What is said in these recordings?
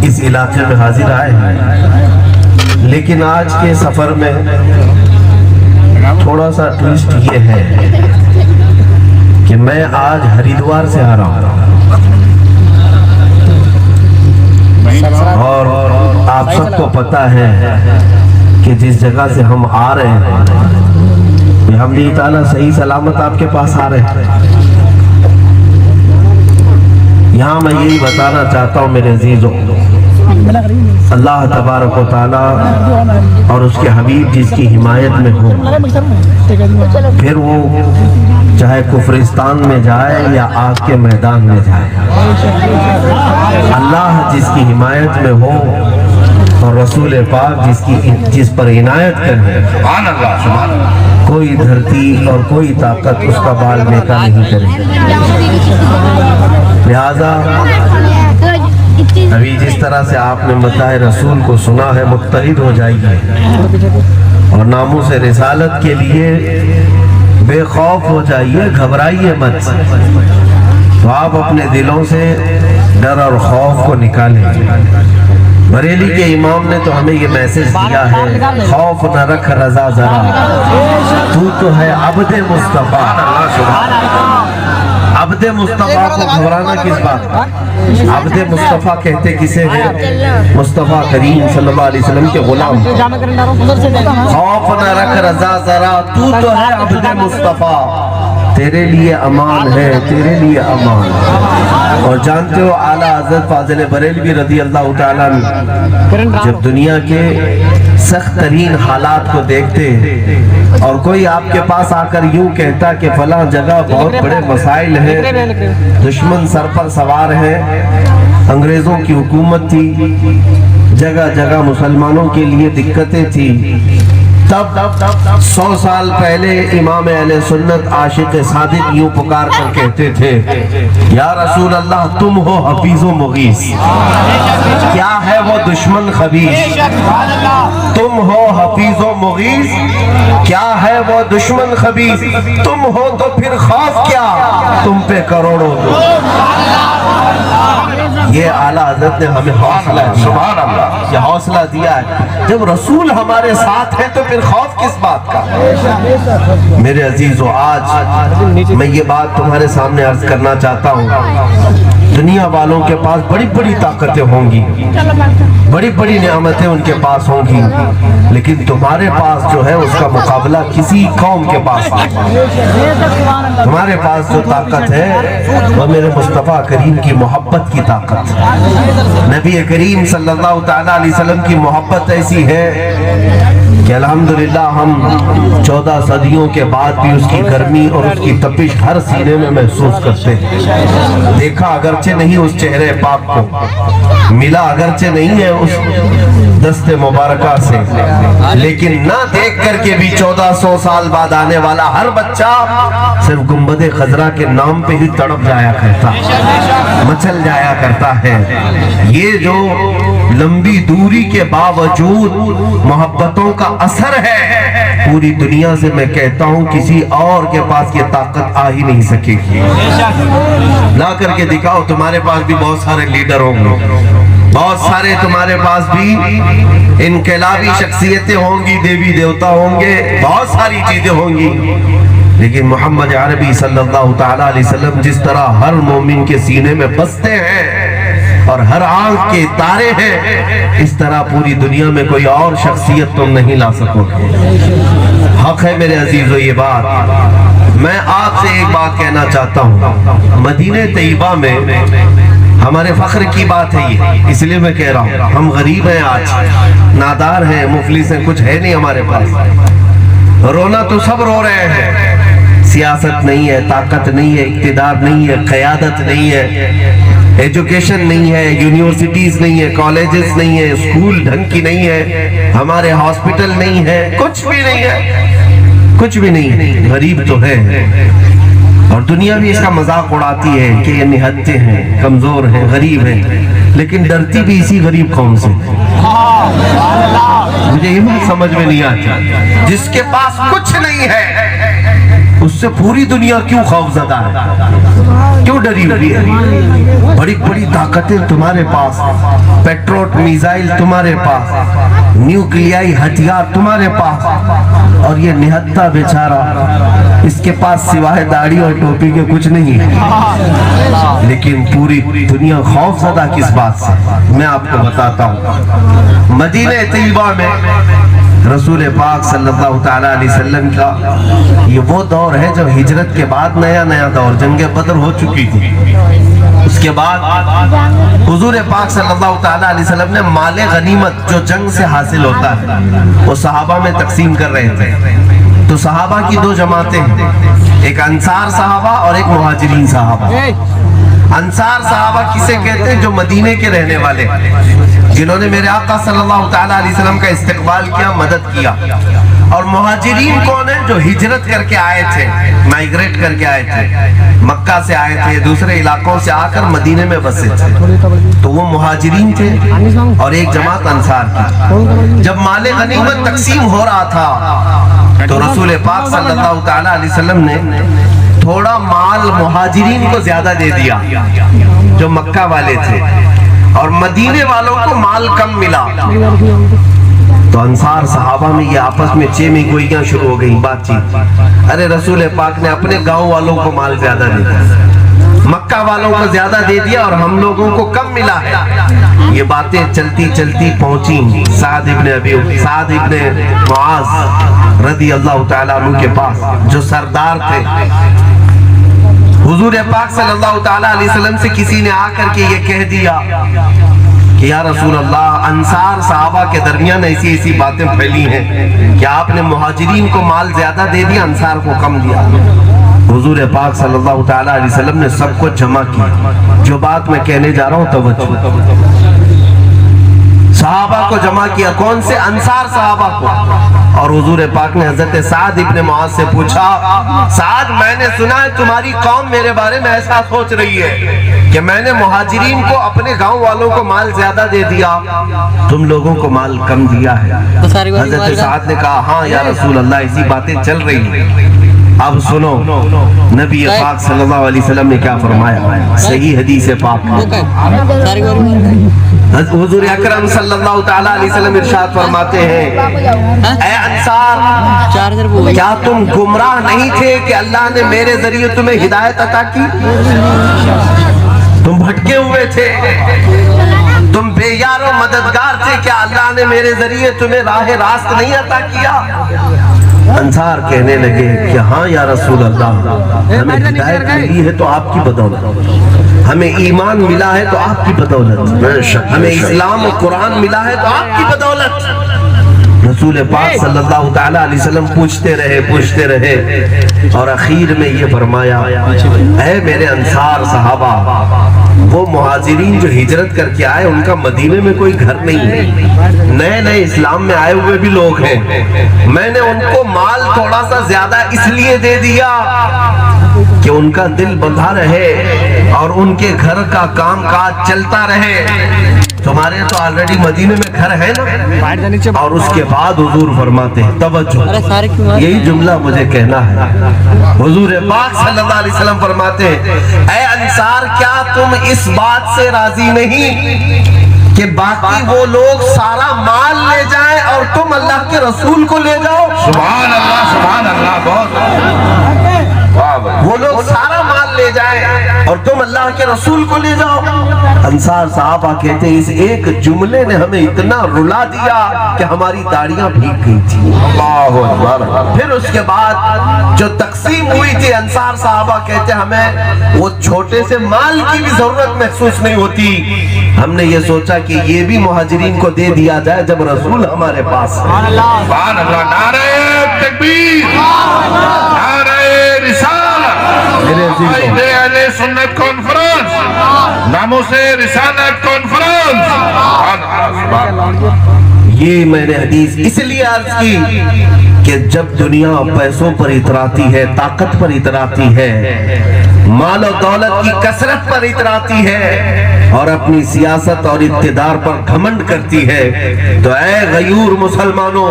اس علاقے میں حاضر آئے ہیں، لیکن آج کے سفر میں تھوڑا سا ٹویسٹ یہ ہے کہ میں آج ہریدوار سے آ رہا ہوں، اور آپ سب کو پتہ ہے کہ جس جگہ سے ہم آ رہے ہیں الحمدللہ تعالیٰ صحیح سلامت آپ کے پاس آ رہے ہیں۔ یہاں میں یہی بتانا چاہتا ہوں میرے عزیزوں، اللہ تبارک و تعالیٰ اور اس کے حبیب جس کی حمایت میں ہو، پھر وہ چاہے کفرستان میں جائے یا آگ کے میدان میں جائے، اللہ جس کی حمایت میں ہو اور رسول پاک جس پر عنایت کرے، سبحان اللہ سبحان اللہ، کوئی دھرتی اور کوئی طاقت اس کا بال بیکا نہیں کرے۔ لہذا ابھی جس طرح سے آپ نے مداح رسول کو سنا ہے، متحد ہو جائیے اور ناموس رسالت کے لیے بے خوف ہو جائیے، گھبرائیے مت۔ تو آپ اپنے دلوں سے ڈر اور خوف کو نکالیں۔ بریلی کے امام نے تو ہمیں یہ میسج دیا ہے، خوف نہ رکھ رضا ذرا، تو ہے عبد مصطفیٰ۔ عبد مصطفیٰ کو گھبرانا کس بات کا؟ عبد مصطفیٰ کہتے کسے ہیں؟ مصطفیٰ کریم صلی اللہ علیہ وسلم کے غلام۔ خوف نہ رکھ رضا ذرا، تو ہے عبد مصطفیٰ، تیرے لیے امان ہے، تیرے لیے امان۔ اور جانتے ہو اعلیٰ حضرت فاضل بریلوی رضی اللہ تعالیٰ عنہ جب دنیا کے سخت ترین حالات کو دیکھتے اور کوئی آپ کے پاس آ کر یوں کہتا کہ فلاں جگہ بہت بڑے مسائل ہیں، دشمن سر پر سوار ہے، انگریزوں کی حکومت تھی، جگہ جگہ مسلمانوں کے لیے دقتیں تھی، تب 100 سال پہلے امام اہل سنت عاشق صادق یوں پکار کر کہتے تھے، یا رسول اللہ تم ہو حفیظ و مغیث، کیا ہے وہ دشمن خبیث، تم ہو حفیظ و مغیث، کیا ہے وہ دشمن خبیث، تم ہو تو پھر خوف کیا، تم پہ کروڑوں دو۔ یہ اعلیٰ حضرت نے ہمیں حوصلہ دیا، سبحان اللہ، یہ حوصلہ دیا ہے۔ جب رسول ہمارے ساتھ ہے تو پھر خوف کس بات کا؟ میرے عزیزو، آج میں یہ بات تمہارے سامنے عرض کرنا چاہتا ہوں، دنیا والوں کے پاس بڑی بڑی طاقتیں ہوں گی، بڑی بڑی نعمتیں ان کے پاس ہوں گی، لیکن تمہارے پاس جو ہے اس کا مقابلہ کسی قوم کے پاس نہیں۔ تمہارے پاس جو طاقت ہے وہ میرے مصطفیٰ کریم کی محبت کی طاقت ہے۔ نبی کریم صلی اللہ تعالیٰ علیہ وسلم کی محبت ایسی ہے کہ الحمدللہ ہم 14 صدیوں کے بعد بھی اس کی گرمی اور اس کی تپش ہر سینے میں محسوس کرتے ہیں۔ دیکھا اگرچہ نہیں اس چہرے پاک کو، ملا اگرچہ نہیں ہے اس دست مبارکہ سے، لیکن نہ دیکھ کر کے بھی 1400 سال بعد آنے والا ہر بچہ صرف گنبد خضرا کے نام پہ ہی تڑپ جایا کرتا، مچل جایا کرتا ہے۔ یہ جو لمبی دوری کے باوجود محبتوں کا اثر ہے، پوری دنیا سے میں کہتا ہوں کسی اور کے پاس یہ طاقت آ ہی نہیں سکے گی۔ لا کر کے دکھاؤ، تمہارے پاس بھی بہت سارے لیڈر ہوں گے، بہت سارے تمہارے پاس بھی انقلابی شخصیتیں ہوں گی، دیوی دیوتا ہوں گے، بہت ساری چیزیں ہوں گی، لیکن محمد عربی صلی اللہ تعالیٰ علیہ وسلم جس طرح ہر مومن کے سینے میں بستے ہیں اور ہر آنکھ کے تارے ہیں، اس طرح پوری دنیا میں کوئی اور شخصیت تم نہیں لا سکو گے۔ حق ہے میرے عزیزو یہ بات۔ میں آپ سے ایک بات کہنا چاہتا ہوں، مدینہ طیبہ میں ہمارے فخر کی بات ہے یہ، اس لیے میں کہہ رہا ہوں، ہم غریب ہیں، آج نادار ہیں، مفلس ہیں، کچھ ہے نہیں ہمارے پاس، رونا تو سب رو رہے ہیں، سیاست نہیں ہے، طاقت نہیں ہے، اقتدار نہیں ہے، قیادت نہیں ہے، ایجوکیشن نہیں ہے، یونیورسٹیز نہیں ہے، کالجز نہیں ہے، اسکول ڈھنگ کی نہیں ہے، ہمارے ہاسپٹل نہیں ہے، کچھ بھی نہیں ہے، کچھ بھی نہیں ہے، غریب تو ہے۔ اور دنیا بھی اس کا مذاق اڑاتی ہے کہ یہ نہتے ہیں، کمزور ہیں، غریب ہیں، لیکن ڈرتی بھی اسی غریب قوم سے۔ مجھے یہ بات سمجھ میں نہیں آتی، جس کے پاس کچھ نہیں ہے اس سے پوری دنیا کیوں خوف زدہ ہے, کیوں ڈری ہوئی ہے؟ بڑی بڑی طاقتیں تمہارے پاس, پیٹروٹ میزائل تمہارے پاس, نیوکلیائی ہتھیار تمہارے پاس, اور یہ نہتا بیچارہ, اس کے پاس سوائے داڑھی اور ٹوپی کے کچھ نہیں ہے. لیکن پوری دنیا خوف زدہ کس بات سے؟ میں آپ کو بتاتا ہوں. مدینہ طیبہ میں رسول پاک صلی اللہ تعالیٰ علیہ وسلم کا یہ وہ دور ہے جو ہجرت کے بعد نیا نیا دور, جنگ بدر ہو چکی تھی. اس کے بعد حضور پاک صلی اللہ تعالیٰ علیہ وسلم نے مال غنیمت جو جنگ سے حاصل ہوتا ہے وہ صحابہ میں تقسیم کر رہے تھے. تو صحابہ کی دو جماعتیں ہیں, ایک انصار صحابہ اور ایک مہاجرین صحابہ. انصار صحابہ کسے کہتے ہیں؟ جو مدینے کے رہنے والے, جنہوں نے میرے آقا صلی اللہ تعالیٰ علیہ وسلم کا استقبال کیا, مدد کیا. اور مہاجرین کون ہیں؟ جو ہجرت کر کے آئے تھے, مائیگریٹ کر کے آئے تھے, مکہ سے آئے تھے, دوسرے علاقوں سے آ کر مدینے میں بسے تھے. تو وہ مہاجرین تھے اور ایک جماعت انصار کی. جب مال غنیمت تقسیم ہو رہا تھا تو رسول پاک صلی اللہ تعالیٰ علیہ وسلم نے تھوڑا مال مہاجرین کو زیادہ دے دیا جو مکہ والے تھے, اور مدینے والوں کو مال کم ملا. تو انصار صحابہ میں یہ آپس میں چیمی گوئیاں شروع ہو گئیں, بات چیت. ارے رسول پاک نے اپنے گاؤں والوں کو مال زیادہ دے دیا, مکہ والوں کو زیادہ دے دیا, اور ہم لوگوں کو کم ملا ہے. یہ باتیں چلتی چلتی پہنچی سعد ابن معاذ رضی اللہ تعالیٰ عنہ کے پاس, جو سردار تھے. حضور پاک صلی اللہ تعالیٰ علیہ وسلم سے کسی نے آ کر کے یہ کہہ دیا کہ یا رسول اللہ, انصار صحابہ کے درمیان ایسی باتیں پھیلی ہیں کہ آپ نے مہاجرین کو مال زیادہ دے دیا, انصار کو کم دیا. حضور پاک صلی اللہ تعالیٰ علیہ وسلم نے سب کو جمع کیا. جو بات میں کہنے جا رہا ہوں توجہ. صحابہ کو جمع کیا, کون سے؟ انصار صحابہ کو. اور حضور پاک نے حضرت سعد ابن معاذ سے پوچھا, سعد میں نے سنا ہے تمہاری قوم میرے بارے میں ایسا سوچ رہی ہے کہ میں نے مہاجرین کو اپنے گاؤں والوں کو مال زیادہ دے دیا, تم لوگوں کو مال کم دیا ہے. حضرت سعد نے کہا ہاں یا رسول اللہ ایسی باتیں چل رہی ہیں. اب سنو نبی پاک صلی اللہ علیہ وسلم نے کیا فرمایا, صحیح حدیث پاک. حضور اکرم صلی اللہ تعالیٰ علیہ وسلم ارشاد فرماتے ہیں, اے انصار کیا تم گمراہ نہیں تھے کہ اللہ نے میرے ذریعے تمہیں ہدایت عطا کی؟ تم بھٹکے ہوئے تھے, تم بے یار و مددگار تھے, کیا اللہ نے میرے ذریعے تمہیں راہ راست نہیں عطا کیا؟ انصار کہنے لگے کہ ہاں یا رسول اللہ, ہمیں ہدایت ملی ہے تو آپ کی بدولت, ہمیں ایمان ملا ہے تو آپ کی بدولت, ہمیں اسلام و قرآن ملا ہے تو آپ کی بدولت. رسول پاک صلی اللہ تعالیٰ علیہ وسلم پوچھتے رہے اور اخیر میں یہ فرمایا, اے میرے انصار صحابہ, وہ مہاجرین جو ہجرت کر کے آئے ان کا مدینے میں کوئی گھر نہیں ہے, نئے نئے اسلام میں آئے ہوئے بھی لوگ ہیں. میں نے ان کو مال تھوڑا سا زیادہ اس لیے دے دیا کہ ان کا دل بندھا رہے اور ان کے گھر کا کام کاج چلتا رہے. تمہارے تو آلریڈی مدینے میں گھر ہے نا. اور اس کے بعد حضور فرماتے ہیں, توجہ, یہی جملہ مجھے کہنا ہے. حضور پاک صلی اللہ علیہ وسلم فرماتے ہیں, اے انصار کیا تم اس بات سے راضی نہیں کہ باقی وہ لوگ سارا مال لے جائیں اور تم اللہ کے رسول کو لے جاؤ؟ سبحان اللہ, سبحان اللہ, بہت وہ لوگ سارا مال لے جائیں اور تم اللہ کے رسول کو لے جاؤ. انصار صحابہ کہتے ہیں اس ایک جملے نے ہمیں اتنا رلا دیا کہ ہماری داڑیاں بھیگ گئی تھی. پھر اس کے بعد جو تقسیم ہوئی تھی, انصار صحابہ کہتے ہیں ہمیں وہ چھوٹے سے مال کی بھی ضرورت محسوس نہیں ہوتی. ہم نے یہ سوچا کہ یہ بھی مہاجرین کو دے دیا جائے جب رسول ہمارے پاس ہے. سبحان اللہ, نعرہ تکبیر, نعرہ رسالت, اہل سنت کانفرنس, ناموں سے رسالت کانفرنس. یہ میں نے حدیث اس لیے عرض کی کہ جب دنیا پیسوں پر اتراتی ہے, طاقت پر اتراتی ہے, مال و دولت کی کثرت پر اتراتی ہے اور اپنی سیاست اور اقتدار پر گھمنڈ کرتی ہے، تو اے غیور مسلمانوں،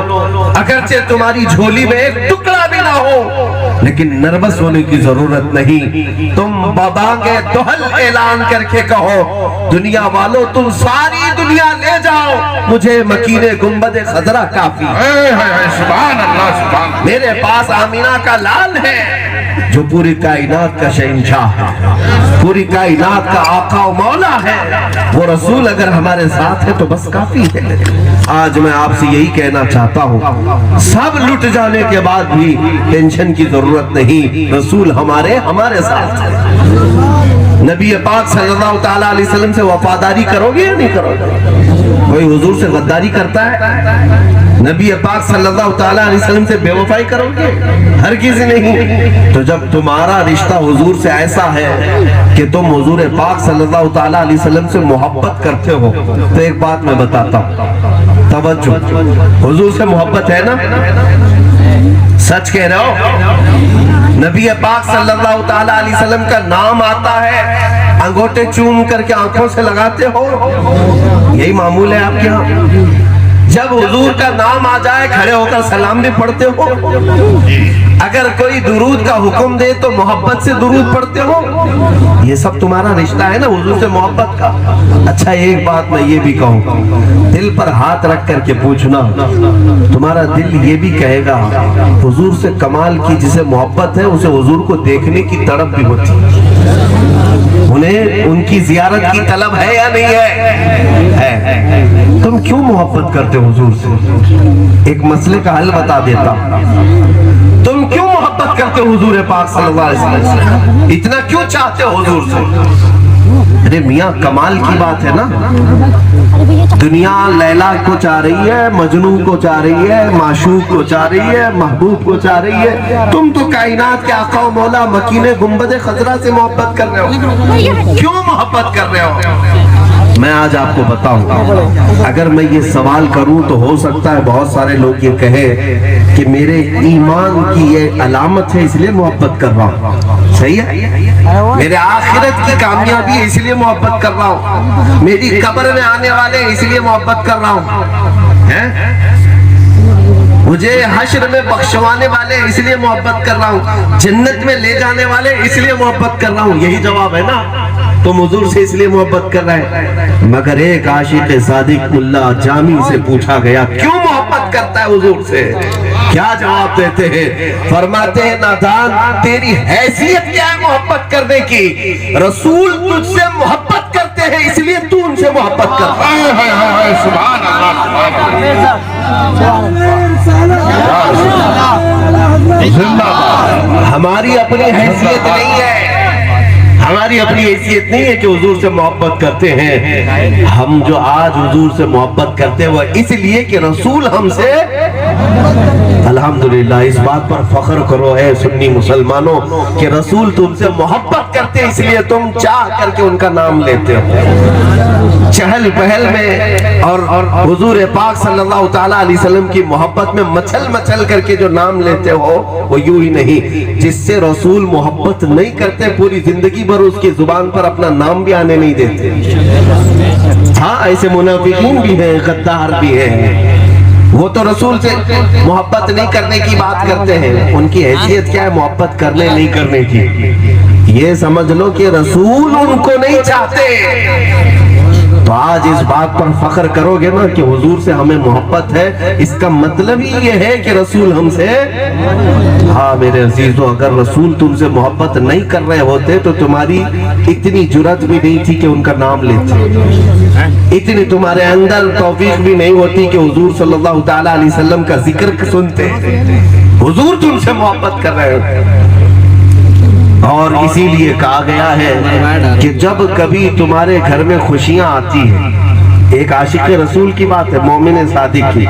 اگرچہ تمہاری جھولی میں ایک ٹکڑا بھی نہ ہو لیکن نروس ہونے کی ضرورت نہیں۔ تم ببانگے دہل اعلان کر کے کہو، دنیا والو تم ساری دنیا لے جاؤ، مجھے مکین گنبد خضرا کافی، سبحان اللہ سبحان اللہ۔ میرے پاس آمینہ کا لال ہے جو پوری کائنات کا شہنشاہ ہے، پوری کائنات کا آقا و مولا ہے، وہ رسول اگر ہمارے ساتھ ہے تو بس کافی ہے۔ آج میں آپ سے یہی کہنا چاہتا ہوں، سب لٹ جانے کے بعد بھی ٹینشن کی ضرورت نہیں، رسول ہمارے ساتھ ہے۔ نبی پاک صلی اللہ تعالیٰ علیہ وسلم سے وفاداری کرو گے یا نہیں کرو گے؟ کوئی حضور سے غداری کرتا ہے؟ نبی پاک صلی اللہ تعالیٰ علیہ وسلم سے بے وفائی کرو گے؟ ہرگز نہیں۔ تو جب تمہارا رشتہ حضور سے ایسا ہے کہ تم حضور پاک صلی اللہ تعالیٰ علیہ وسلم سے محبت کرتے ہو، تو ایک بات میں بتاتا ہوں، توجہ، حضور سے محبت ہے نا؟ سچ کہہ رہے ہو؟ نبی پاک صلی اللہ تعالیٰ علیہ وسلم کا نام آتا ہے، انگوٹے چوم کر کے آنکھوں سے لگاتے ہو؟ یہی معمول ہے آپ کے ہاں؟ جب حضور کا نام آ جائے کھڑے ہو کر سلام بھی پڑھتے ہو؟ اگر کوئی درود کا حکم دے تو محبت سے درود پڑھتے ہو؟ یہ سب تمہارا رشتہ ہے نا حضور سے محبت کا۔ اچھا ایک بات میں یہ بھی کہوں، دل پر ہاتھ رکھ کر کے پوچھنا، تمہارا دل یہ بھی کہے گا حضور سے کمال کی جسے محبت ہے اسے حضور کو دیکھنے کی تڑپ بھی ہوتی ہے، انہیں ان کی زیارت کی طلب ہے یا نہیں ہے؟ تم کیوں محبت کرتے ہو حضور سے؟ ایک مسئلے کا حل بتا دیتا، تم کیوں محبت کرتے ہو حضور پاک صلی اللہ علیہ وسلم سے؟ اتنا کیوں چاہتے ہو حضور سے؟ ارے میاں کمال کی بات ہے نا، دنیا لیلا کو چاہ رہی ہے، مجنون کو چاہ رہی ہے، معشوق کو چاہ رہی ہے، محبوب کو چاہ رہی ہے، تم تو کائنات کے آقا و مولا مکین گنبد خضرا سے محبت کر رہے ہو، کیوں محبت کر رہے ہو؟ میں آج آپ کو بتاؤں، اگر میں یہ سوال کروں تو ہو سکتا ہے بہت سارے لوگ یہ کہے کہ میرے ایمان کی یہ علامت ہے اس لیے محبت کر رہا ہوں، صحیح ہے؟ میرے آخرت کی کامیابی اس لیے محبت کر رہا ہوں، میری قبر میں آنے والے اس لیے محبت کر رہا ہوں، مجھے حشر میں بخشوانے والے اس لیے محبت کر رہا ہوں، جنت میں لے جانے والے اس لیے محبت کر رہا ہوں، یہی جواب ہے نا؟ تم حضور سے اس لیے محبت کر رہے ہیں۔ مگر ایک عاشق صادق ملا جامی سے پوچھا گیا کیوں محبت کرتا ہے حضور سے؟ کیا جواب دیتے ہیں؟ فرماتے ہیں نادان تیری حیثیت کیا ہے محبت کرنے کی؟ رسول تجھ سے محبت کرتے ہیں اس لیے تو ان سے محبت کرتا ہے۔ سبحان اللہ ہماری اپنی حیثیت نہیں ہے، ہماری اپنی حیثیت نہیں ہے کہ حضور سے محبت کرتے ہیں، ہم جو آج حضور سے محبت کرتے ہیں وہ اس لیے کہ رسول ہم سے، الحمدللہ اس بات پر فخر کرو اے سنی مسلمانوں کہ رسول تم سے محبت کرتے ہیں اس لیے تم چاہ کر کے ان کا نام لیتے ہو، چہل پہل میں اور حضور پاک صلی اللہ تعالیٰ علیہ وسلم کی محبت میں مچل مچل کر کے جو نام لیتے ہو وہ یوں ہی نہیں، جس سے رسول محبت نہیں کرتے پوری زندگی بھر اس کی زبان پر اپنا نام بھی آنے نہیں دیتے۔ ہاں ایسے منافقین بھی ہیں، غدار بھی ہیں، وہ تو رسول سے محبت نہیں کرنے کی بات کرتے ہیں، ان کی حیثیت کیا ہے محبت کرنے نہیں کرنے کی؟ یہ سمجھ لو کہ رسول ان کو نہیں چاہتے۔ تو آج اس بات پر فخر کرو گے نا کہ حضور سے ہمیں محبت ہے، اس کا مطلب ہی یہ ہے کہ رسول ہم سے، ہاں میرے عزیزو اگر رسول تم سے محبت نہیں کر رہے ہوتے تو تمہاری اتنی جرات بھی نہیں تھی کہ ان کا نام لیتے، اتنی تمہارے اندر توفیق بھی نہیں ہوتی کہ حضور صلی اللہ تعالیٰ علیہ وسلم کا ذکر سنتے، حضور تم سے محبت کر رہے ہوتے۔ اور اسی لیے کہا گیا ہے کہ جب کبھی تمہارے گھر میں خوشیاں آتی ہیں، ایک عاشق رسول کی بات ہے، مومن صادق کی،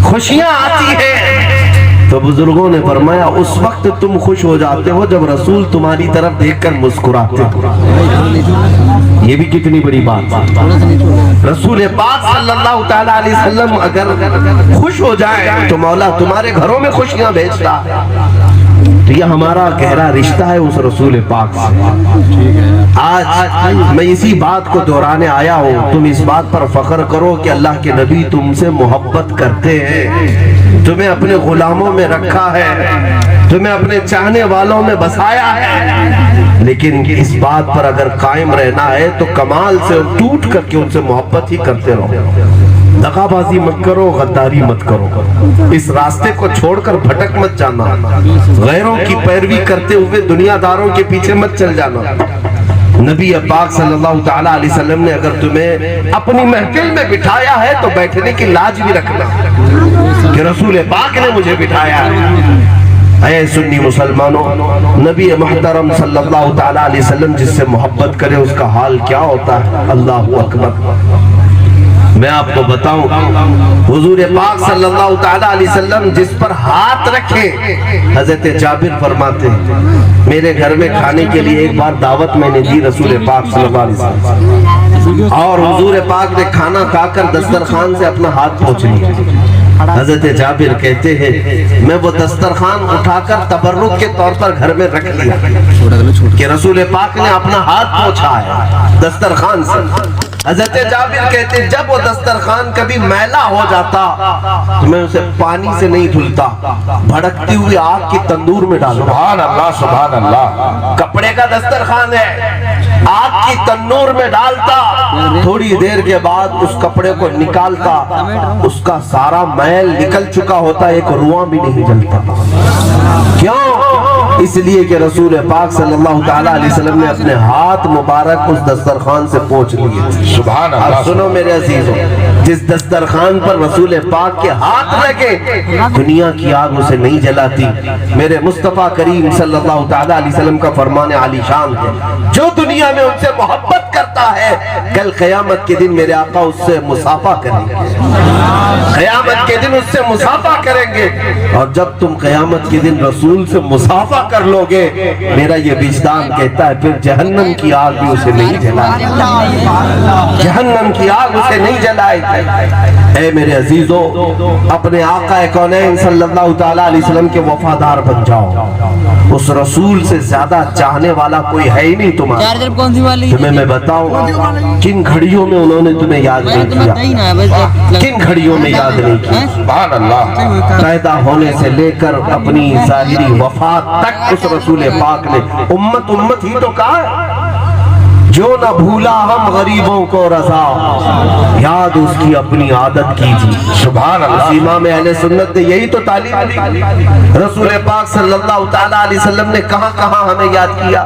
خوشیاں آتی ہیں تو بزرگوں نے فرمایا اس وقت تم خوش ہو جاتے ہو جب رسول تمہاری طرف دیکھ کر مسکراتے ہو۔ یہ بھی کتنی بڑی بات، رسول پاک صلی اللہ تعالیٰ علیہ وسلم اگر خوش ہو جائے تو مولا تمہارے گھروں میں خوشیاں بھیجتا ہے۔ تو یہ ہمارا گہرا رشتہ ہے اس رسول پاک سے۔ آج میں اسی بات کو دہرانے آیا ہوں، تم اس بات پر فخر کرو کہ اللہ کے نبی تم سے محبت کرتے ہیں، تمہیں اپنے غلاموں میں رکھا ہے، تمہیں اپنے چاہنے والوں میں بسایا ہے۔ لیکن اس بات پر اگر قائم رہنا ہے تو کمال سے ٹوٹ کر کے ان سے محبت ہی کرتے رہو، دغا بازی مت کرو، غداری مت کرو، اس راستے کو چھوڑ کر بھٹک مت جانا، غیروں کی پیروی کرتے ہوئے دنیا داروں کے پیچھے مت چل جانا۔ نبی پاک صلی اللہ تعالیٰ علیہ وسلم نے اگر تمہیں اپنی محفل میں بٹھایا ہے تو بیٹھنے کی لاج بھی رکھنا کہ رسول پاک نے مجھے بٹھایا ہے۔ اے سنی مسلمانوں، نبی محترم صلی اللہ تعالیٰ علیہ وسلم جس سے محبت کرے اس کا حال کیا ہوتا ہے؟ اللہ اکبر۔ میں آپ کو بتاؤں، حضور پاک صلی اللہ تعالیٰ علیہ وسلم جس پر ہاتھ رکھے، حضرت جابر فرماتے ہیں میرے گھر میں کھانے کے لیے ایک بار دعوت میں نے دی رسول پاک صلی اللہ علیہ وسلم، اور حضور پاک نے کھانا کھا کر دسترخوان سے اپنا ہاتھ پوچھ لیا۔ حضرت جابر کہتے ہیں میں وہ دسترخوان اٹھا کر تبرک کے طور پر گھر میں رکھ لیا کہ رسول پاک نے اپنا ہاتھ پوچھا ہے دسترخوان سے۔ حضرت جابر کہتے جب وہ دسترخوان کبھی میلا ہو جاتا تو میں اسے پانی سے نہیں دھلتا، بھڑکتی ہوئی آگ کی تندور میں ڈالتا۔ سبحان اللہ سبحان اللہ۔ کپڑے کا دسترخوان ہے، آگ کی تندور میں ڈالتا، تھوڑی دیر کے بعد اس کپڑے کو نکالتا، اس کا سارا میل نکل چکا ہوتا، ایک رواں بھی نہیں جلتا۔ کیوں؟ اس لیے کہ رسول پاک صلی اللہ تعالیٰ علیہ وسلم نے اپنے ہاتھ مبارک اس دسترخوان سے پوچھ لیے تھے۔ سبحان اللہ۔ اب سنو میرے عزیزوں، جس دسترخوان پر رسول پاک کے ہاتھ لگے دنیا کی آگ اسے نہیں جلاتی۔ میرے مصطفیٰ کریم صلی اللہ تعالیٰ علیہ وسلم کا فرمان عالی شان ہے، جو دنیا میں ان سے محبت کرتا ہے کل قیامت کے دن میرے آقا اس سے مصافحہ کریں گے، قیامت کے دن اس سے مصافحہ کریں گے۔ اور جب تم قیامت کے دن رسول سے مصافحہ کر لو گے، میرا یہ وجدان کہتا ہے پھر جہنم کی آگ بھی اسے نہیں جلائے، جہنم کی آگ اسے نہیں جلائے۔ اے میرے عزیزو، اپنے آقا کونین صلی اللہ تعالیٰ علیہ وسلم کے وفادار بن جاؤ، اس رسول سے زیادہ چاہنے والا کوئی ہے ہی نہیں تمہارا۔ تمہیں میں بتاؤں کن گھڑیوں میں انہوں نے تمہیں یاد نہیں کیا، کن گھڑیوں میں یاد نہیں کیا۔ سبحان اللہ۔ پیدا ہونے سے لے کر اپنی ظاہری وفات تک اس رسول پاک نے امت امت ہی تو کہا، جو نہ بھولا ہم غریبوں کو رضا، یاد اس کی اپنی عادت کیجیے۔ سبحان اللہ۔ امام اہل سنت نے یہی تو تعلیم دی۔ رسول پاک صلی اللہ تعالیٰ علیہ وسلم نے کہاں کہاں ہمیں یاد کیا؟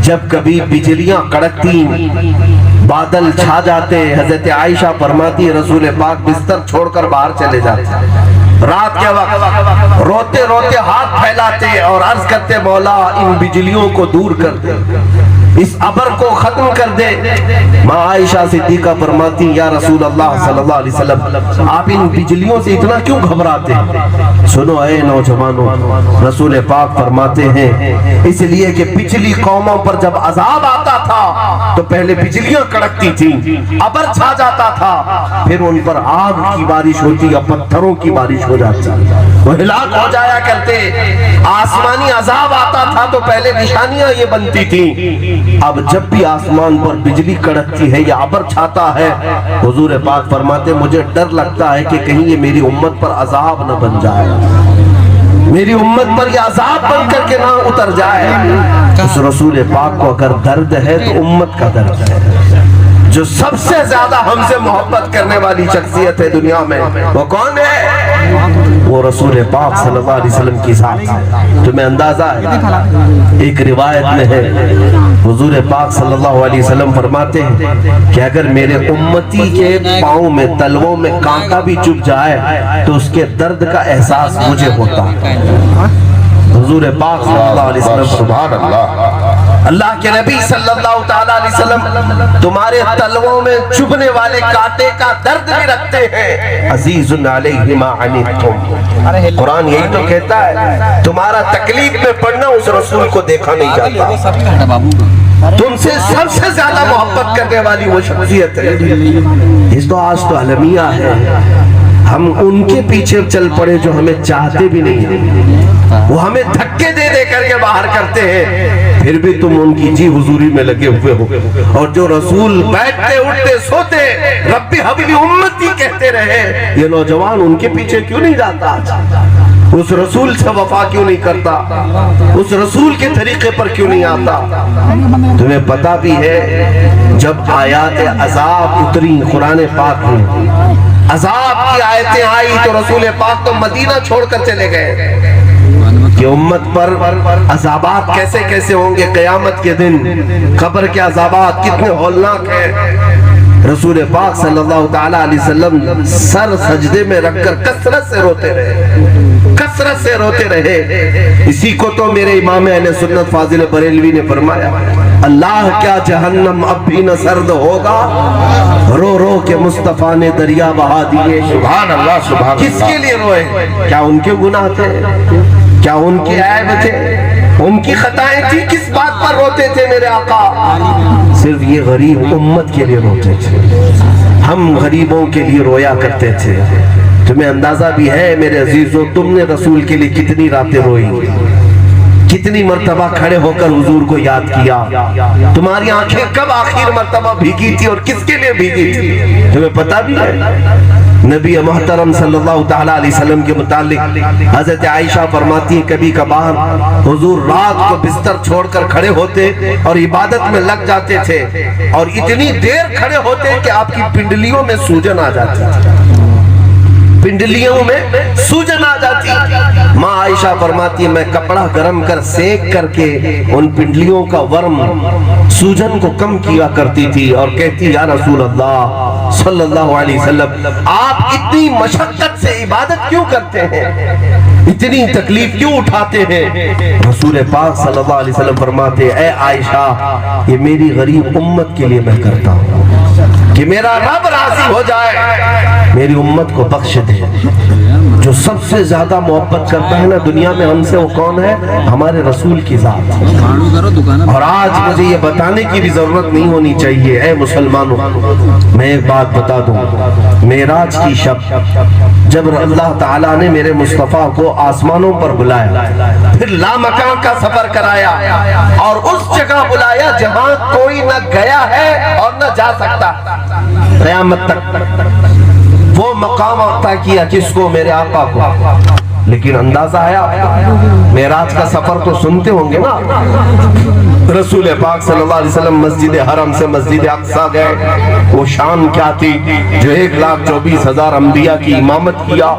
جب کبھی بجلیاں کڑکتی، بادل چھا جاتے، حضرت عائشہ فرماتی رسول پاک بستر چھوڑ کر باہر چلے جاتے، رات کے وقت روتے روتے ہاتھ پھیلاتے اور عرض کرتے مولا ان بجلیوں کو دور کر دے، اس ابر کو ختم کر دے۔ ماں عائشہ صدیقہ فرماتی یا رسول اللہ صلی اللہ علیہ وسلم آپ ان بجلیوں سے اتنا کیوں گھبراتے ہیں؟ سنو اے نوجوانوں، رسول پاک فرماتے ہیں اس لیے کہ پچھلی قوموں پر جب عذاب آتا تھا تو پہلے بجلیاں کڑکتی تھیں، ابر چھا جاتا تھا، پھر ان پر آگ کی بارش ہوتی یا پتھروں کی بارش ہو جاتی، وہ ہلاک ہو جایا کرتے۔ آسمانی عذاب آتا تھا تو پہلے نشانیاں یہ بنتی تھیں، اب جب بھی آسمان پر بجلی کڑکتی ہے یا ابر چھاتا ہے، حضور پاک فرماتے مجھے ڈر لگتا ہے کہ کہیں یہ میری امت پر عذاب نہ بن جائے، میری امت پر یہ عذاب بن کر کے نہ اتر جائے۔ اس رسول پاک کو اگر درد ہے تو امت کا درد ہے۔ جو سب سے زیادہ ہم سے محبت کرنے والی شخصیت ہے دنیا میں وہ کون ہے؟ وہ رسول پاک صلی اللہ علیہ وسلم کی ذات ہے۔ تمہیں اندازہ ہے ایک روایت میں ہے حضور پاک صلی اللہ علیہ وسلم فرماتے ہیں کہ اگر میرے امتی کے پاؤں میں تلووں میں کانٹا بھی چبھ جائے تو اس کے درد کا احساس مجھے ہوتا ہے۔ حضور پاک صلی اللہ علیہ وسلم سبحان اللہ۔ اللہ کے نبی صلی اللہ تعالیٰ علیہ وسلم تمہارے تلووں میں چبھنے والے کانٹے کا درد بھی رکھتے ہیں۔ عزیز علیہ ما عنتم، قرآن یہی تو کہتا ہے تمہارا تکلیف میں پڑنا اس رسول کو دیکھا نہیں جاتا۔ تم سے سب سے زیادہ محبت کرنے والی وہ شخصیت ہے۔ اس تو آج تو المیہ ہے، ہم ان کے پیچھے چل پڑے جو ہمیں چاہتے بھی نہیں ہیں۔ وہ ہمیں دھکے دے دے کر کے باہر کرتے ہیں، پھر بھی تم ان کی جی حضوری میں لگے ہوئے ہو، اور جو رسول بیٹھتے اٹھتے سوتے ربی حبلی امتی کہتے رہے، یہ نوجوان ان کے پیچھے کیوں نہیں جاتا؟ اس رسول سے وفا کیوں نہیں کرتا؟ اس رسول کے طریقے پر کیوں نہیں آتا؟ تمہیں پتا بھی ہے جب آیات عذاب اتری قرآن پاک میں، عذاب کی آیتیں آئی تو رسول پاک تو مدینہ چھوڑ کر چلے گئے کہ امت پر عذابات کیسے کیسے ہوں گے قیامت کے دن، قبر کے عذابات کتنے ہولناک ہیں۔ رسول پاک صلی اللہ تعالیٰ علیہ وسلم سر سجدے میں رکھ کر کثرت سے روتے رہے، کثرت سے روتے رہے۔ اسی کو تو میرے امام اہل سنت فاضل بریلوی نے فرمایا، اللہ کیا جہنم اب بھی نہ سرد ہوگا، رو رو کے مصطفیٰ نے دریا بہا دیے۔ سبحان اللہ سبحان اللہ۔ کس کے لیے روئے؟ کیا ان کے گناہ تھے؟ کیا ان کے عیب تھے؟ ان کی خطائیں تھی؟ کس بات پر روتے تھے میرے آقا؟ صرف یہ غریب امت کے لیے روتے تھے، ہم غریبوں کے لیے رویا کرتے تھے۔ تمہیں اندازہ بھی ہے میرے عزیزو، تم نے رسول کے لیے کتنی راتیں روئی، کتنی مرتبہ کھڑے ہو کر حضور کو یاد کیا؟ تمہاری آنکھیں کب آخر مرتبہ بھیگی تھی اور کس کے لیے بھیگی تھی؟ تمہیں پتا بھی ہے؟ نبی محترم صلی اللہ تعالیٰ علیہ وسلم کے متعلق حضرت عائشہ فرماتی ہیں کبھی کبھار حضور رات کو بستر چھوڑ کر کھڑے ہوتے اور عبادت میں لگ جاتے تھے، اور اتنی دیر کھڑے ہوتے کہ آپ کی پنڈلیوں میں سوجن آ جاتی تھی، پنڈلیوں میں سوجن آ جاتی۔ ماں عائشہ فرماتی ہے میں کپڑا گرم کر سیک کر کے ان پنڈلیوں کا ورم سوجن کو کم کیا کرتی تھی، اور کہتی یا رسول اللہ صلی اللہ علیہ وسلم آپ اتنی مشقت سے عبادت کیوں کرتے ہیں، اتنی تکلیف کیوں اٹھاتے ہیں؟ رسول پاک صلی اللہ علیہ وسلم فرماتے اے عائشہ یہ میری غریب امت کے لیے میں کرتا ہوں کہ میرا رب راضی ہو جائے، میری امت کو بخش دے۔ جو سب سے زیادہ محبت کرتا ہے نا دنیا میں ہم سے، وہ کون ہے؟ ہمارے رسول کی ذات۔ اور آج مجھے یہ بتانے کی بھی ضرورت نہیں ہونی چاہیے اے مسلمانوں، میں ایک بات بتا دوں، معراج کی شب جب اللہ تعالیٰ نے میرے مصطفیٰ کو آسمانوں پر بلایا، پھر لامکان کا سفر کرایا اور اس جگہ بلایا جہاں کوئی نہ گیا ہے اور نہ جا سکتا قیامت تک، وہ مقام عطا کیا کس کو؟ میرے آقا کو۔ لیکن اندازہ ہے آپ کو معراج کا سفر تو سنتے ہوں گے نا، رسول پاک صلی اللہ علیہ وسلم مسجد حرم سے مسجد اقصی گئے، وہ شان کیا تھی جو 1,24,000 انبیاء کی امامت کیا،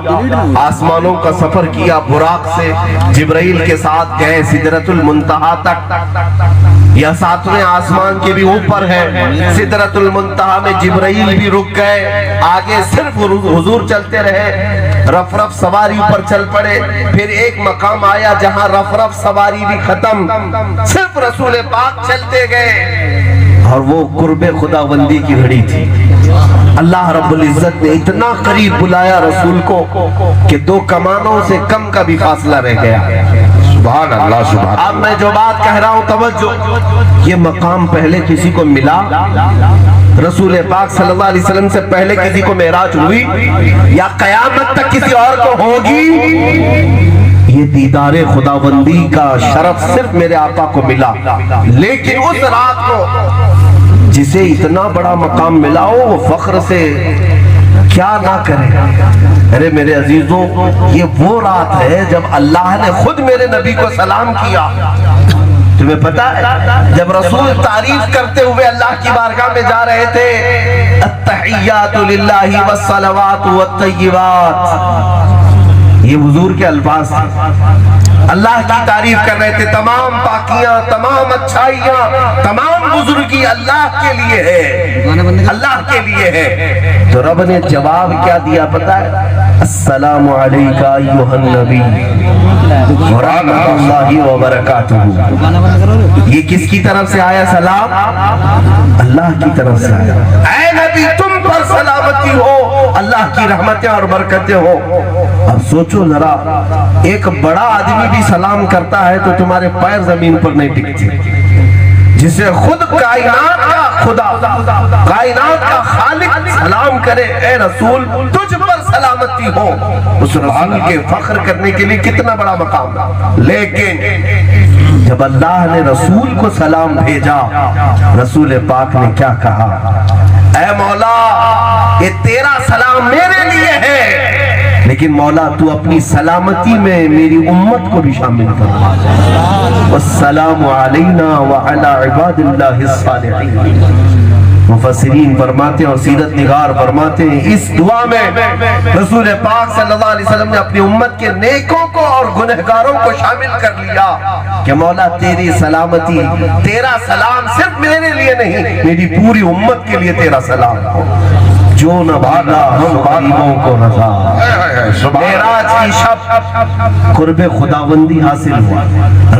آسمانوں کا سفر کیا، براق سے جبرائیل کے ساتھ گئے سدرۃ المنتہا تک، یا ساتویں آسمان کے بھی اوپر ہے سدرۃ المنتہا میں جبرائیل بھی رک گئے، آگے صرف حضور چلتے رہے، رف رف سواری پر چل پڑے، پھر ایک مقام آیا جہاں رف رف سواری بھی ختم، صرف رسول پاک چلتے گئے، اور وہ قرب خداوندی کی گھڑی تھی۔ اللہ رب العزت نے اتنا قریب بلایا رسول کو کہ 2 کمانوں سے کم کا بھی فاصلہ رہ گیا۔ سبحان اللہ سبحان اللہ۔ اب میں جو بات کہہ رہا ہوں توجہ، یہ مقام پہلے کسی کو ملا؟ رسول پاک صلی اللہ علیہ وسلم سے پہلے کسی کو معراج ہوئی یا قیامت تک کسی اور کو ہوگی؟ یہ دیدار خداوندی کا شرف صرف میرے آقا کو ملا، لیکن اس رات کو جسے اتنا بڑا مقام ملا ہو وہ فخر سے کیا نہ کرے۔ ارے میرے عزیزوں، یہ وہ رات ہے جب اللہ نے خود میرے نبی کو سلام کیا۔ تمہیں پتا ہے جب رسول تعریف کرتے ہوئے اللہ کی بارگاہ میں جا رہے تھے، التحیات للہ والصلوات والطیبات، یہ حضور کے الفاظ تھے، اللہ کی تعریف کر رہے تھے، تمام پاکیاں، تمام اچھائیاں، تمام بزرگی اللہ کے لیے ہے، اللہ کے لیے ہے۔ تو رب نے جواب کیا دیا پتا ہے؟ السلام علیکہ ایھا النبی ورحمۃ اللہ وبرکاتہ۔ یہ کس کی طرف سے آیا سلام؟ اللہ کی طرف سے آیا، اے نبی تم پر سلامتی ہو، اللہ کی رحمتیں اور برکتیں ہو۔ اب سوچو ذرا، ایک بڑا آدمی بھی سلام کرتا ہے تو تمہارے پیر زمین پر نہیں ٹکتے، جسے خود کائنات کا خدا کائنات کا خالق سلام کرے، اے رسول تجھ پر سلامتی ہو، اس رسول کے فخر کرنے کے لیے کتنا بڑا مقام ہے۔ لیکن جب اللہ نے رسول کو سلام بھیجا، رسول پاک نے کیا کہا؟ اے مولا یہ تیرا سلام میرے لیے ہے، لیکن مولا تو اپنی سلامتی میں میری امت کو بھی شامل کر۔ والسلام علینا وعلی عباد اللہ الصالحین۔ مفسرین فرماتے ہیں اور سیرت نگار فرماتے ہیں اس دعا میں رسول پاک صلی اللہ علیہ وسلم نے اپنی امت کے نیکوں کو اور گنہگاروں کو شامل کر لیا کہ مولا تیری سلامتی، تیرا سلام صرف میرے لیے نہیں، میری پوری امت کے لیے تیرا سلام ہو۔ جو نہ بھاگا ہم غریبوں کو رضا، معراج کی شب قرب خداوندی حاصل ہوا،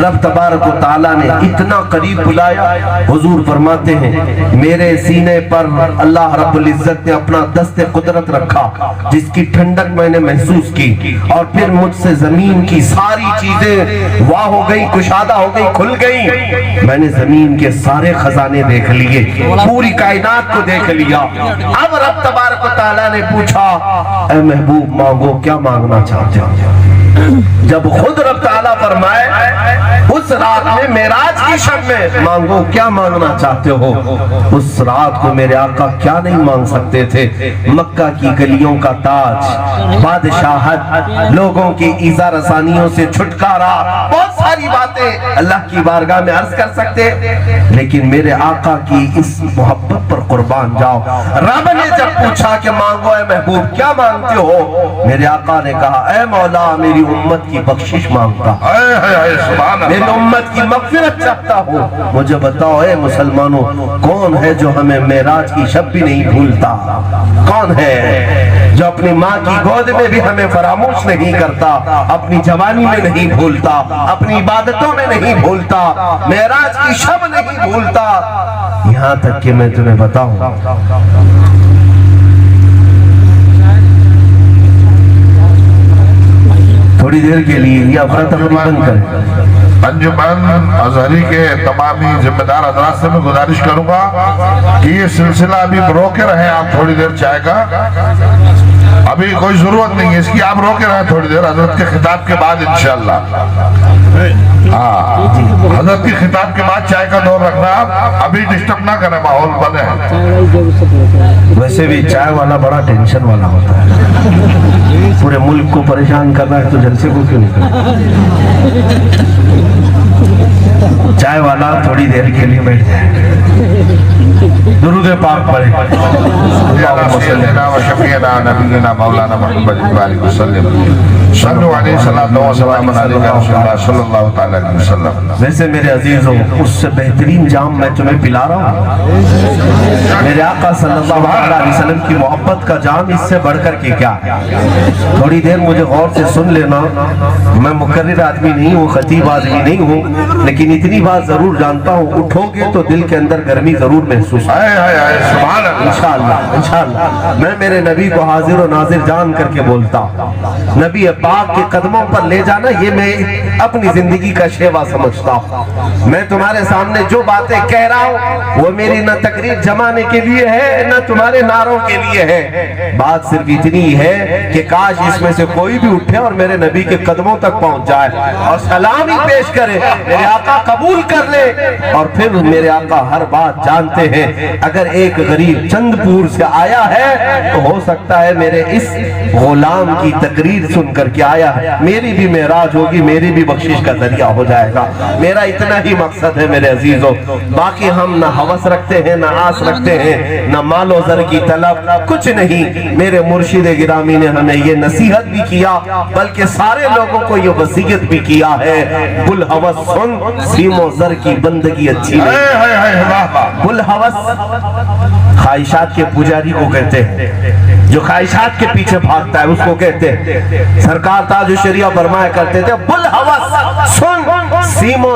رب تبارک و تعالیٰ نے اتنا قریب بلایا۔ حضور فرماتے ہیں میرے سینے پر اللہ رب العزت نے اپنا دست قدرت رکھا جس کی ٹھنڈک میں نے محسوس کی، اور پھر مجھ سے زمین کی ساری چیزیں واہ ہو گئی، کشادہ ہو گئی، کھل گئی۔ میں نے زمین کے سارے خزانے دیکھ لیے، پوری کائنات کو دیکھ لیا۔ اب رب تبارک و تعالیٰ نے پوچھا اے محبوب مانگو کیا مانگنا چاہتے ہو؟ جب خود رب تعالیٰ فرمائے اس رات میں معراج کی شب میں مانگو کیا مانگنا چاہتے ہو، اس رات کو میرے آقا کیا نہیں مانگ سکتے تھے؟ مکہ کی گلیوں کا تاج، بادشاہت، لوگوں کی ایذا رسانیوں سے چھٹکارا، بہت ساری باتیں اللہ کی بارگاہ میں عرض کر سکتے، لیکن میرے آقا کی اس محبت پر قربان جاؤ۔ رب نے جب پوچھا کہ مانگو اے محبوب کیا مانگتے ہو، میرے آقا نے کہا اے مولا میری امت کی بخشش مانگتا، میری امت کی مغفرت چاہتا ہوں۔ مجھے بتاؤ اے مسلمانوں کون ہے جو ہمیں معراج کی شب بھی نہیں بھولتا؟ کون ہے جو اپنی ماں کی گود میں بھی ہمیں فراموش نہیں کرتا، اپنی جوانی میں نہیں بھولتا، اپنی عبادتوں میں نہیں بھولتا، معراج کی شب نہیں بھولتا؟ یہاں تک کہ میں تمہیں بتاؤں تھوڑی دیر کے لیے یہ افراتفری بند کریں۔ انجمن ازہری کے تمامی ذمہ دار حضرات سے میں گزارش کروں گا کہ یہ سلسلہ ابھی روکے رہیں آپ تھوڑی دیر چائے کا، ابھی کوئی ضرورت نہیں ہے اس کی، آپ روکے رہیں تھوڑی دیر حضرت کے خطاب کے بعد انشاءاللہ۔ حضرت کی خطاب کے بعد چائے کا دور رکھنا، آپ ابھی ڈسٹرب نہ کریں، ماحول بنے۔ ویسے بھی چائے والا بڑا ٹینشن والا ہوتا ہے، پورے ملک کو پریشان کرنا ہے تو جلسے کو کیوں نہیں کرنا؟ چائے والا تھوڑی دیر کے لیے بیٹھ جائے، درود پاک پڑھے۔ اللہم سیدنا و شفیعنا نبینا مولانا محمد علیہ وسلم، صلو علیہ صلاۃ و سلام علیہ رسول اللہ صلی اللہ تعالی علیہ وسلم۔ ویسے میرے عزیزوں اس سے بہترین جام میں تمہیں پلا رہا ہوں، میرے آقا صلی اللہ علیہ وسلم کی محبت کا جام، اس سے بڑھ کر کے کیا ہے؟ تھوڑی دیر مجھے غور سے سن لینا، میں مقرر آدمی نہیں ہوں، خطیب آدمی نہیں ہوں، لیکن اتنی بات ضرور جانتا ہوں اٹھو گے تو دل کے اندر گرمی ضرور محسوس ہے۔ انشاءاللہ میں میرے نبی کو حاضر و ناظر جان کر کے بولتا ہوں، نبی پاک کے قدموں پر لے جانا یہ میں اپنی زندگی کا شیوا سمجھتا ہوں۔ میں تمہارے سامنے جو باتیں کہہ رہا ہوں وہ میری نہ تقریر جمانے کے لیے ہے نہ تمہارے نعروں کے لیے ہے، بات صرف اتنی ہے کہ کاش اس میں سے کوئی بھی اٹھے اور میرے نبی کے قدموں تک پہنچ جائے اور سلام ہی پیش کرے، میرے آقا قبول کر لے۔ اور پھر میرے آقا ہر بات جانتے ہیں، اگر ایک غریب چند پور سے آیا ہے تو ہو سکتا ہے میرے اس غلام کی تقریر سن کر کے آیا ہے، میری بھی معراج ہوگی، میری بھی بخشش کا ذریعہ ہو جائے گا۔ میرا اتنا ہی مقصد ہے میرے عزیزوں، باقی ہم نہ ہوس رکھتے ہیں، نہ آس رکھتے ہیں، نہ مال و زر کی طلب، کچھ نہیں۔ میرے مرشد گرامی نے ہمیں یہ نصیحت بھی کیا بلکہ سارے لوگوں کو یہ وصیت بھی کیا ہے، بلہوس سن سیم و زر کی بندگی اچھی نہیں۔ بلہوس خواہشات کے پجاری کو کہتے ہیں، جو خواہشات کے پیچھے بھاگتا ہے اس کو کہتے ہیں۔ سرکار تاج الشریعہ فرمایا کرتے تھے بلہوس سن سیم و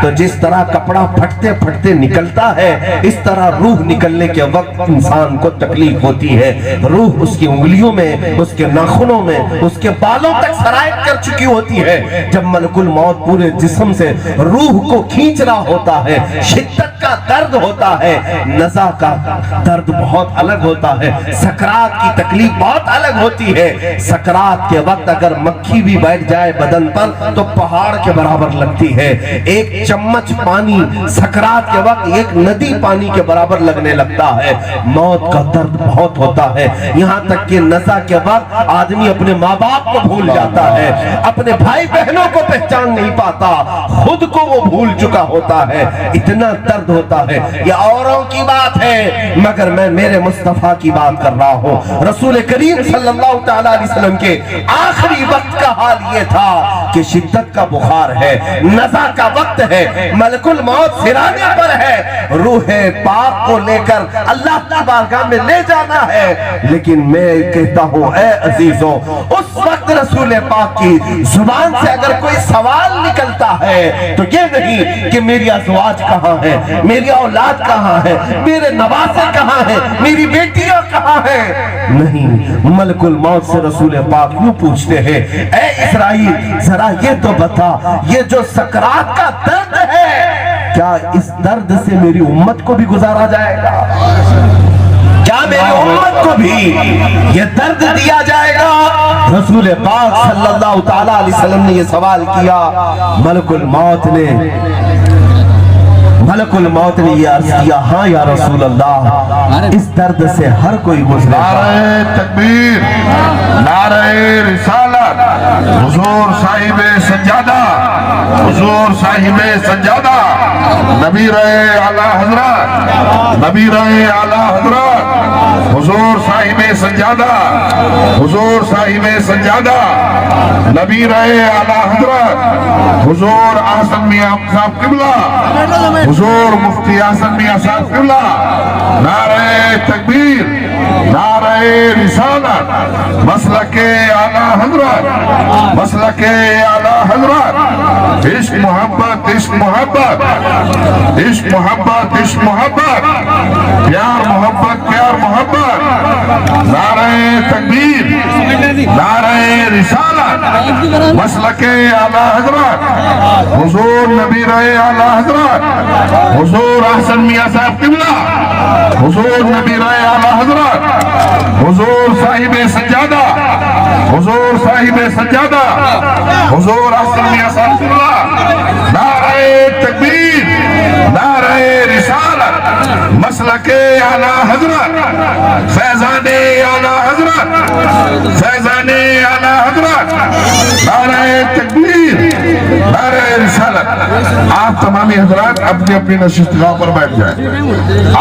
تو جس طرح کپڑا پھٹتے پھٹتے نکلتا ہے اس طرح روح نکلنے کے وقت انسان کو تکلیف ہوتی ہے. روح اس کی انگلیوں میں، اس کے ناخنوں میں، اس کے بالوں تک سرایت کر چکی ہوتی ہے. جب ملک الموت پورے جسم سے روح کو کھینچ رہا ہوتا ہے، شدت کا درد ہوتا ہے، نزع کا درد بہت الگ ہوتا ہے، سکرات کی تکلیف بہت الگ ہوتی ہے. سکرات کے وقت اگر مکھی بھی بیٹھ جائے بدن پر تو پہاڑ کے برابر لگتی ہے. ایک چمچ پانی سکرات کے وقت ایک ندی پانی کے برابر لگنے لگتا ہے. موت کا درد بہت ہوتا ہے، یہاں تک کہ نزع کے وقت آدمی اپنے ماں باپ کو بھول جاتا ہے، اپنے بھائی بہنوں کو پہچان نہیں پاتا، خود کو وہ بھول چکا ہوتا ہے. اتنا درد ہوتا ہے. یہ اوروں کی بات ہے مگر میں میرے مصطفیٰ کی بات کر رہا ہوں. رسول کریم صلی اللہ تعالیٰ علیہ وسلم کے آخری وقت کا حال یہ تھا کہ شدت کا بخار ہے، نزع کا وقت ہے، ملک الموت سرانے پر ہے، روح پاک کو لے کر اللہ کی بارگاہ میں لے جانا ہے. لیکن میں کہتا ہوں اے عزیزوں، اس وقت رسول پاک کی زبان سے اگر کوئی سوال نکلتا ہے تو یہ نہیں کہ میری ازواج کہاں ہے، میری اولاد کہاں ہے، میرے نواسے کہاں ہیں، میری بیٹیاں کہاں ہیں. نہیں، ملک الموت سے رسول پاک یوں پوچھتے ہیں اے اسرائیل ذرا یہ تو بتا، یہ جو سکرات کا درد ہے کیا اس درد سے میری امت کو بھی گزارا جائے گا؟ کیا میری امت کو بھی یہ درد دیا جائے گا؟ رسول پاک صلی اللہ تعالیٰ علیہ وسلم نے یہ سوال کیا. ملک الموت نے یہ عرض کیا ہاں یا رسول اللہ، اس درد سے ہر کوئی گزرے گا. نعرہ تکبیر، نعرہ رسالت، حضور صاحب سجادہ، حضور صاحب سجادہ، نبی رہے اعلیٰ حضرت، نبی رہے اعلیٰ حضرت، حضور صاحب سجادہ، حضور صاحب سجادہ، نبی رہے اعلیٰ حضرت، حضور احسن میاں صاحب قبلہ، حضور مفتی احسن میاں صاحب قبلہ. نعرہ تکبیر، نعرہ رسالت، مسلک اعلیٰ حضرت، مسلک اعلیٰ حضرت. عشق محبت، عشق محبت، عشق محبت، عشق محبت، پیار محبت، پیار محبت. نعرہ تکبیر، نعرہ رسالت، مسلک اعلیٰ حضرت، حضور نبی رہے اعلیٰ حضرت، حضور احسن میاں صاحب قبلہ، حضور نبی رائے اعلیٰ حضرت، حضور صاحب سجادہ، حضور صاحب سجادہ، حضور احسن میاں صاحب قبلہ. نعرہ تکبیر، نعرہ رسالت، مسلک اعلیٰ حضرت، فیضان اعلیٰ حضرت، فیضان اعلیٰ حضرت. نعرہ تکبیر، نعرہ رسالت. آپ تمامی حضرات اپنی اپنی نشست گاہ پر بیٹھ جائیں.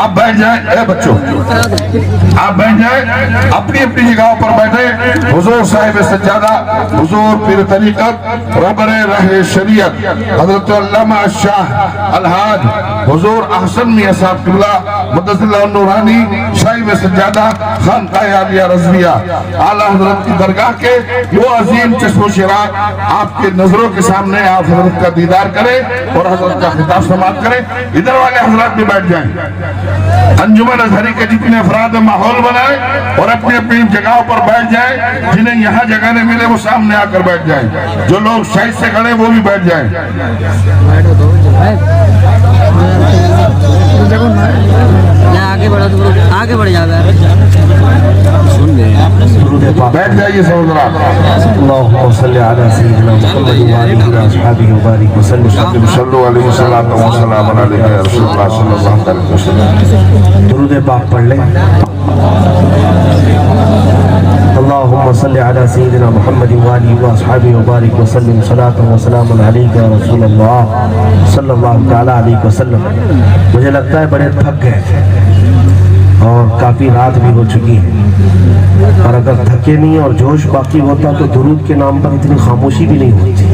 آپ بیٹھ جائیں اے بچوں، آپ بیٹھ جائیں اپنی اپنی جگہوں پر بیٹھیں. حضور صاحب سجادہ، حضور پیر طریقت، رہبر راہ شریعت حضرت علامہ شاہ الحاج حضور احسن میاں صاحب قبلہ مدثر اللہ نورانی صاحب سجادہ خانقاہ عالیہ رضویہ اعلیٰ حضرت کی درگاہ کے وہ عظیم چشم و شراغ آپ کے نظروں کے سامنے آپ حضرت کا دیدار کریں اور حضرت کا خطاب سماعت کریں. ادھر والے حضرات بھی بیٹھ جائیں. انجمن ازہری کے جتنے افراد ماحول بنائیں اور اپنی اپنی جگہوں پر بیٹھ جائیں. جنہیں یہاں جگہ نہیں ملے وہ سامنے آ کر بیٹھ جائیں. جو لوگ شاید سے کھڑے وہ بھی بیٹھ جائیں. آگے بڑھ جاتا ہے. بیٹھ جائیے سہودرات. اللہم صلی علی سیدنا محمد وآلہ وصحبہ وبارک وسلم. صلو علیہ وسلم و سلام علیہ رسول اللہ صلی اللہ علیہ وسلم. درود پاک پڑھ لیں. اللہم صلی علی سیدنا محمد وآلہ وصحبہ وبارک وسلم. صلاۃ و سلام علیک یا رسول اللہ صلی اللہ تعالیٰ علیہ وسلم. مجھے لگتا ہے بڑے تھک گئے تھے اور کافی رات بھی ہو چکی ہے، اور اگر تھکے نہیں اور جوش باقی ہوتا تو درود کے نام پر اتنی خاموشی بھی نہیں ہوتی.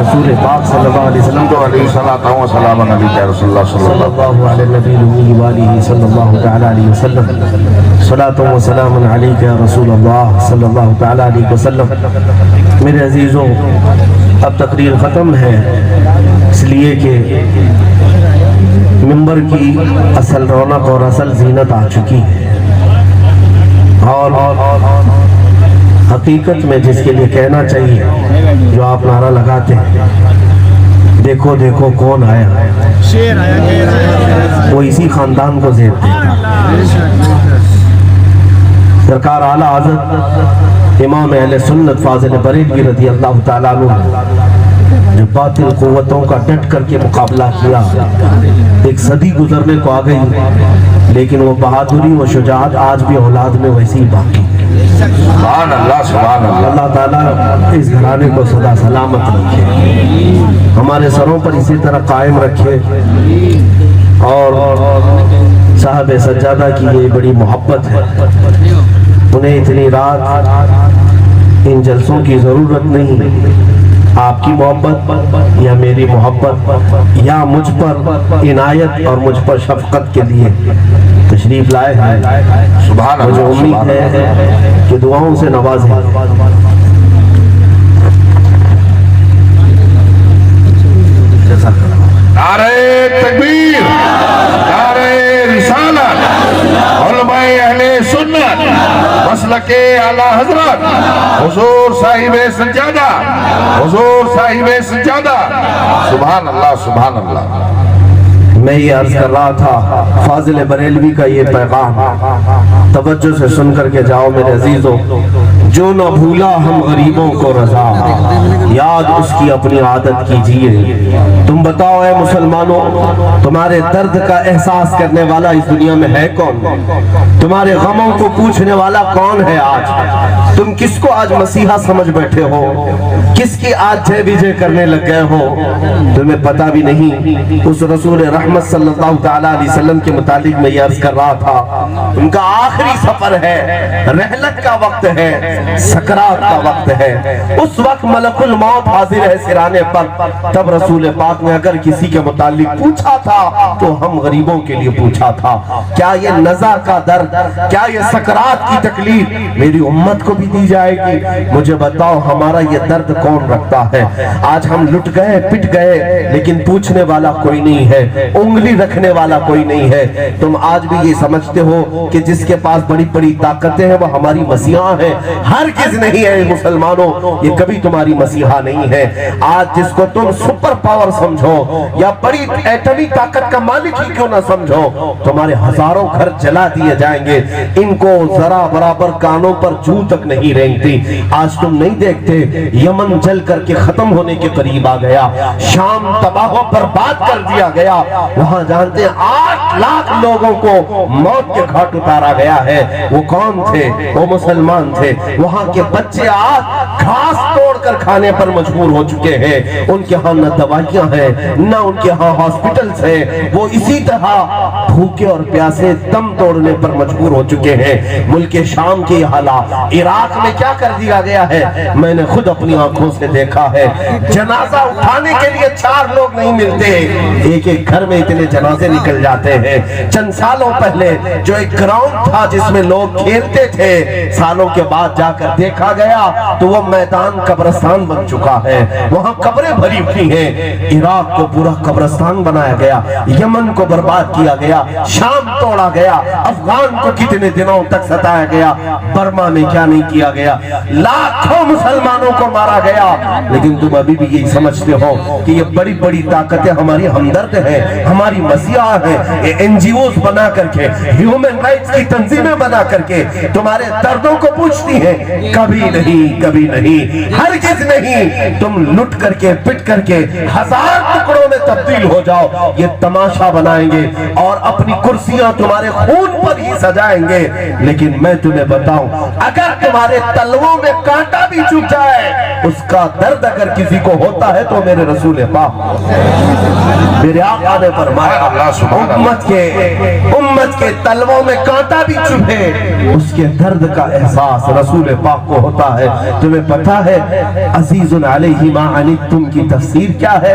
رسول پاک صلی اللہ علیہ وسلم تو علیہ الصلوۃ والسلام علیہ رسول اللہ صلی صلی اللہ اللہ علیہ نبی الأمی وآلہ صلی اللہ تعالیٰ علیہ وسلم. صلاۃ و سلام علیک یا رسول اللہ صلی اللہ تعالیٰ علیہ وسلم۔ میرے عزیزوں، اب تقریر ختم ہے، اس لیے کہ منبر کی اصل رونق اور اصل زینت آ چکی ہے، اور حقیقت میں جس کے لیے کہنا چاہیے، جو آپ نعرہ لگاتے ہیں دیکھو دیکھو کون آیا، وہ اسی خاندان کو زیب دیتا۔ سرکار اعلیٰ حضرت امام اہل سنت فاضل بریلوی رضی اللہ تعالیٰ عنہ جو باطل قوتوں کا ڈٹ کر کے مقابلہ کیا، ایک صدی گزرنے کو آ گئی، لیکن وہ بہادری و شجاعت آج بھی اولاد میں ویسی باقی ہے۔ سبحان اللہ، سبحان اللہ۔ اللہ تعالیٰ اس گھرانے کو سدا سلامت رکھے، ہمارے سروں پر اسی طرح قائم رکھے، اور صاحب سجادہ کی یہ بڑی محبت ہے، انہیں اتنی رات ان جلسوں کی ضرورت نہیں، آپ کی محبت یا میری محبت یا مجھ پر عنایت اور مجھ پر شفقت کے لیے تشریف لائے ہیں۔ سبحان اللہ، مجھے امید ہے کہ دعاؤں سے نوازیں۔ نعرہ تکبیر، نعرہ رسالت، علماء اہل سنت، مسلک اعلیٰ حضرت، حضور صاحب سجادہ، حضور صاحب سجادہ۔ سبحان اللہ، سبحان اللہ۔ میں یہ عرض کر رہا تھا، فاضل بریلوی کا یہ پیغام توجہ سے سن کر کے جاؤ میرے عزیزوں۔ جو نہ بھولا ہم غریبوں کو رضا، یاد اس کی اپنی عادت کیجئے۔ تم بتاؤ اے مسلمانوں، تمہارے درد کا احساس کرنے والا اس دنیا میں ہے کون؟ تمہارے غموں کو پوچھنے والا کون ہے آج؟ تم کس کو آج مسیحا سمجھ بیٹھے ہو؟ کس کی آج جے بیجے کرنے لگ گئے ہو؟ تمہیں پتہ بھی نہیں۔ اس رسول رحمت صلی اللہ تعالیٰ علیہ وسلم کے متعلق میں یہ عرض کر رہا تھا، ان کا آخری سفر ہے، رحلت کا وقت ہے، سکرات کا وقت ہے۔ اس وقت ملک الموت حاضر ہے سرانے پر، تب رسول پاک نے اگر کسی کے متعلق پوچھا تھا تو ہم غریبوں کے لیے پوچھا تھا۔ کیا یہ نزع کا درد، کیا یہ سکرات کی تکلیف میری امت کو بھی دی جائے گی؟ مجھے بتاؤ ہمارا یہ درد کون رکھتا ہے؟ آج ہم لٹ گئے، پٹ گئے، لیکن پوچھنے والا کوئی نہیں ہے، انگلی رکھنے والا کوئی نہیں ہے۔ تم آج بھی یہ سمجھتے ہو کہ جس کے پاس بڑی بڑی طاقتیں ہیں وہ ہماری مسیحا ہیں، ہرگز نہیں ہے مسلمانوں، یہ کبھی تمہاری مسیحا نہیں ہے۔ آج جس کو تم سپر پاور سمجھو یا بڑی ایٹمی طاقت کا مالک ہی کیوں نہ سمجھو، تمہارے ہزاروں گھر جلا دیے جائیں گے، ان کو ذرا برابر کانوں پر جوں تک نہیں رینگتی۔ آج تم نہیں دیکھتے یمن جل کر کے ختم ہونے کے قریب آ گیا، شام تباہ و برباد کر دیا گیا، وہاں جانتے ہیں 8 لاکھ لوگوں کو موت کے گھاٹ اتارا گیا ہے۔ وہ کون تھے؟ وہ مسلمان تھے۔ وہاں کے بچے آج گھاس توڑ کر کھانے پر مجبور ہو چکے ہیں، ان کے ہاں نہ دوائیاں ہیں نہ ان کے ہاں ہاسپٹلز ہیں، وہ اسی طرح بھوکے اور پیاسے دم توڑنے پر مجبور ہو چکے ہیں۔ ملک شام کی حالات، عراق میں کیا کر دیا گیا ہے میں نے خود اپنی آنکھوں سے دیکھا ہے۔ جنازہ اٹھانے کے لیے 4 لوگ نہیں ملتے، ایک ایک گھر میں اتنے جنازے نکل جاتے ہیں۔ چند سالوں پہلے جو ایک گراؤنڈ تھا جس میں لوگ کھیلتے تھے، سالوں کے بعد جا کر دیکھا گیا تو وہ میدان قبرستان بن چکا ہے، وہاں قبریں بھری ہوئی ہیں۔ عراق کو پورا قبرستان بنایا گیا، یمن کو برباد کیا گیا، شام توڑا گیا، افغان کو کتنے دنوں تک ستایا گیا، برما میں کیا نہیں کیا گیا، لاکھوں مسلمانوں کو مارا گیا۔ لیکن تم ابھی بھی یہی سمجھتے ہو کہ یہ بڑی بڑی طاقتیں ہماری ہمدرد ہیں، ہماری مسیحا ہیں، یہ NGOs بنا کر کے، ہیومن رائٹس کی تنظیمیں بنا کر کے تمہارے دردوں کو پوچھتی ہیں؟ کبھی نہیں، کبھی نہیں، ہرگز نہیں۔ تم لٹ کر کے، پٹ کر کے 1000 ٹکڑوں میں تبدیل ہو جاؤ، یہ تماشا بنائیں گے اور اپنی کرسیاں تمہارے خون پر ہی سجائیں گے۔ لیکن میں تمہیں بتاؤں، اگر تمہارے تلووں میں کانٹا بھی چبھ جائے، اس کا درد اگر کسی کو ہوتا ہے تو میرے رسول پاک، میرے آقا نے فرمایا، امت کے تلووں میں کانٹا بھی چبھے، اس کے درد کا احساس رسول پاک کو ہوتا ہے۔ تمہیں پتہ ہے عزیز علیہ ما عنتم کی تفسیر کیا ہے؟